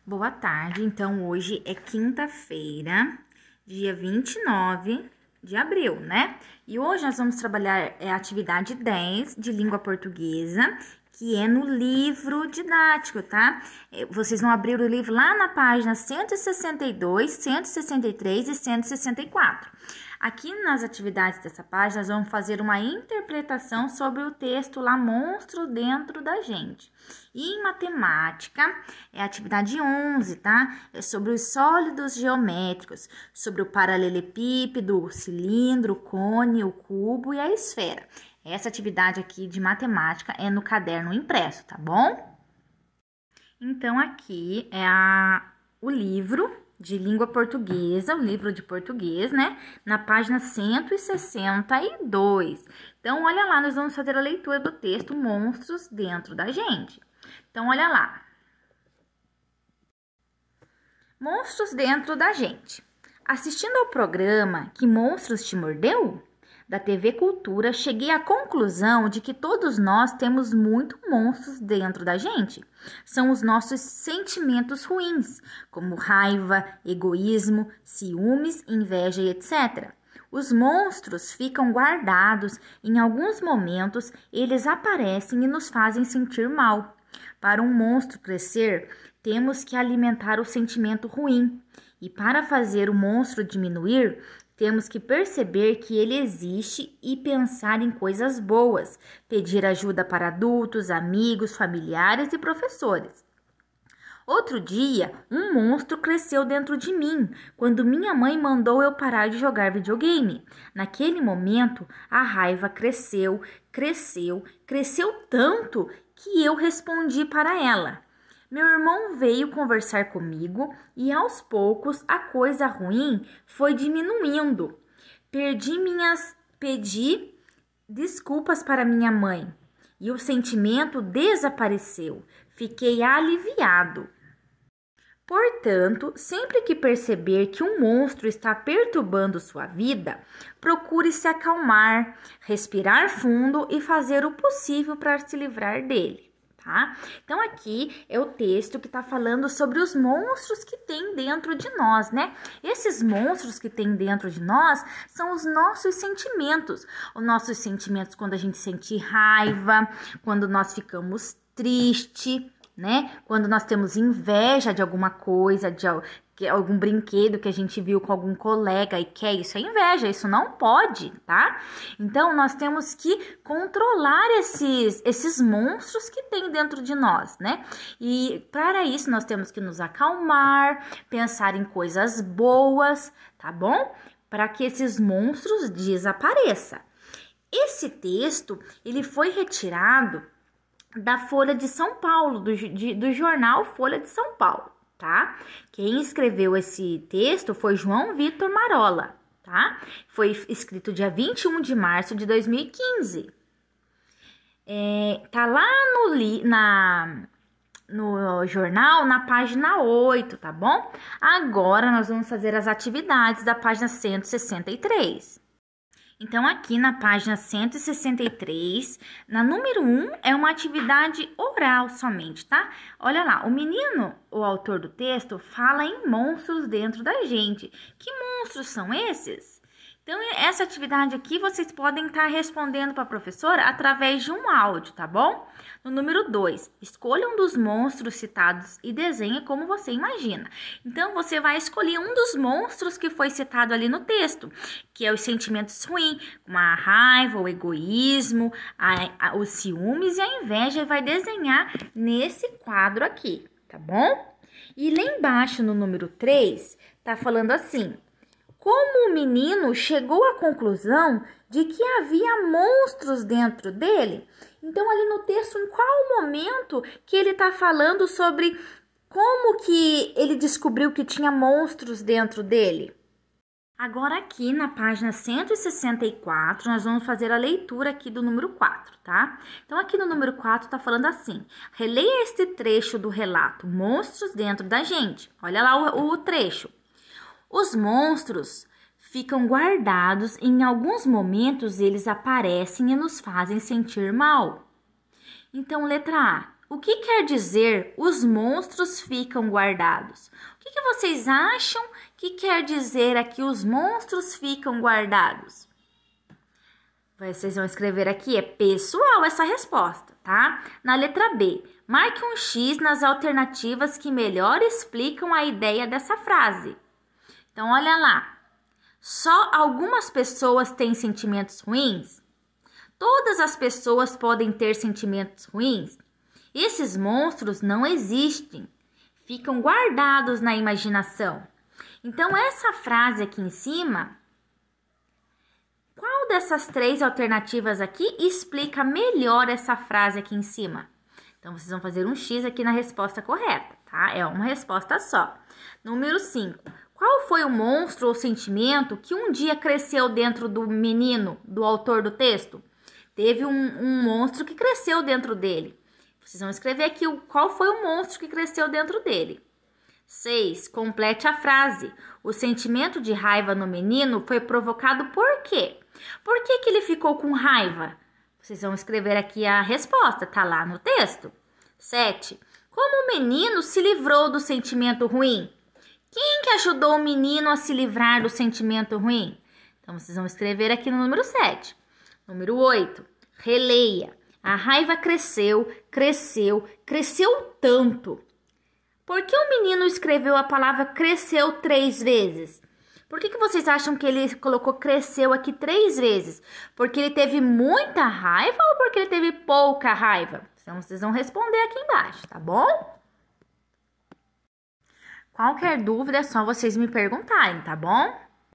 Boa tarde, então hoje é quinta-feira, dia 29 de abril, né? E hoje nós vamos trabalhar a atividade 10 de língua portuguesa, que é no livro didático, tá? Vocês vão abrir o livro lá na página 162, 163 e 164. Aqui nas atividades dessa página, nós vamos fazer uma interpretação sobre o texto lá, Monstro Dentro da Gente. E em matemática, é a atividade 11, tá? É sobre os sólidos geométricos, sobre o paralelepípedo, o cilindro, o cone, o cubo e a esfera. Essa atividade aqui de matemática é no caderno impresso, tá bom? Então, aqui é o livro de língua portuguesa, o livro de português, né? Na página 162. Então, olha lá, nós vamos fazer a leitura do texto Monstros Dentro da Gente. Então, olha lá. Monstros Dentro da Gente. Assistindo ao programa Que Monstros Te Mordeu? Da TV Cultura, cheguei à conclusão de que todos nós temos muitos monstros dentro da gente. São os nossos sentimentos ruins, como raiva, egoísmo, ciúmes, inveja e etc. Os monstros ficam guardados, em alguns momentos eles aparecem e nos fazem sentir mal. Para um monstro crescer, temos que alimentar o sentimento ruim. E para fazer o monstro diminuir, temos que perceber que ele existe e pensar em coisas boas, pedir ajuda para adultos, amigos, familiares e professores. Outro dia, um monstro cresceu dentro de mim, quando minha mãe mandou eu parar de jogar videogame. Naquele momento, a raiva cresceu tanto que eu respondi para ela. Meu irmão veio conversar comigo e aos poucos a coisa ruim foi diminuindo. Pedi desculpas para minha mãe e o sentimento desapareceu. Fiquei aliviado. Portanto, sempre que perceber que um monstro está perturbando sua vida, procure se acalmar, respirar fundo e fazer o possível para se livrar dele. Tá? Então, aqui é o texto que está falando sobre os monstros que tem dentro de nós, né? Esses monstros que tem dentro de nós são os nossos sentimentos. Os nossos sentimentos quando a gente sente raiva, quando nós ficamos tristes, né? Quando nós temos inveja de alguma coisa, de algum brinquedo que a gente viu com algum colega e quer, isso é inveja, isso não pode, tá? Então, nós temos que controlar esses monstros que tem dentro de nós, né? E para isso, nós temos que nos acalmar, pensar em coisas boas, tá bom? Para que esses monstros desapareçam. Esse texto, ele foi retirado da Folha de São Paulo, do jornal Folha de São Paulo, tá? Quem escreveu esse texto foi João Vitor Marola, tá? Foi escrito dia 21 de março de 2015. Tá lá no jornal, na página 8, tá bom? Agora, nós vamos fazer as atividades da página 163. Então, aqui na página 163, na número 1, é uma atividade oral somente, tá? Olha lá, o menino, o autor do texto, fala em monstros dentro da gente. Que monstros são esses? Então, essa atividade aqui, vocês podem estar respondendo para a professora através de um áudio, tá bom? No número 2, escolha um dos monstros citados e desenhe como você imagina. Então, você vai escolher um dos monstros que foi citado ali no texto, que é os sentimentos ruins, como a raiva, o egoísmo, os ciúmes e a inveja, e vai desenhar nesse quadro aqui, tá bom? E lá embaixo, no número 3, tá falando assim: como o menino chegou à conclusão de que havia monstros dentro dele? Então, ali no texto, em qual momento que ele está falando sobre como que ele descobriu que tinha monstros dentro dele? Agora, aqui na página 164, nós vamos fazer a leitura aqui do número 4, tá? Então, aqui no número 4 tá falando assim: releia este trecho do relato Monstros Dentro da Gente. Olha lá o trecho. Os monstros ficam guardados e em alguns momentos eles aparecem e nos fazem sentir mal. Então, letra A. O que quer dizer os monstros ficam guardados? O que vocês acham que quer dizer aqui os monstros ficam guardados? Vocês vão escrever aqui, é pessoal essa resposta, tá? Na letra B, marque um X nas alternativas que melhor explicam a ideia dessa frase. Então, olha lá. Só algumas pessoas têm sentimentos ruins? Todas as pessoas podem ter sentimentos ruins? Esses monstros não existem, ficam guardados na imaginação. Então, essa frase aqui em cima, qual dessas 3 alternativas aqui explica melhor essa frase aqui em cima? Então, vocês vão fazer um X aqui na resposta correta, tá? É uma resposta só. Número 5. Qual foi o monstro ou sentimento que um dia cresceu dentro do menino, do autor do texto? Teve um monstro que cresceu dentro dele. Vocês vão escrever aqui qual foi o monstro que cresceu dentro dele. 6. Complete a frase. O sentimento de raiva no menino foi provocado por quê? Por que ele ficou com raiva? Vocês vão escrever aqui a resposta, tá lá no texto. 7. Como o menino se livrou do sentimento ruim? Quem que ajudou o menino a se livrar do sentimento ruim? Então, vocês vão escrever aqui no número 7. Número 8. Releia. A raiva cresceu tanto. Por que o menino escreveu a palavra cresceu 3 vezes? Por que vocês acham que ele colocou cresceu aqui 3 vezes? Porque ele teve muita raiva ou porque ele teve pouca raiva? Então, vocês vão responder aqui embaixo, tá bom? Qualquer dúvida é só vocês me perguntarem, tá bom?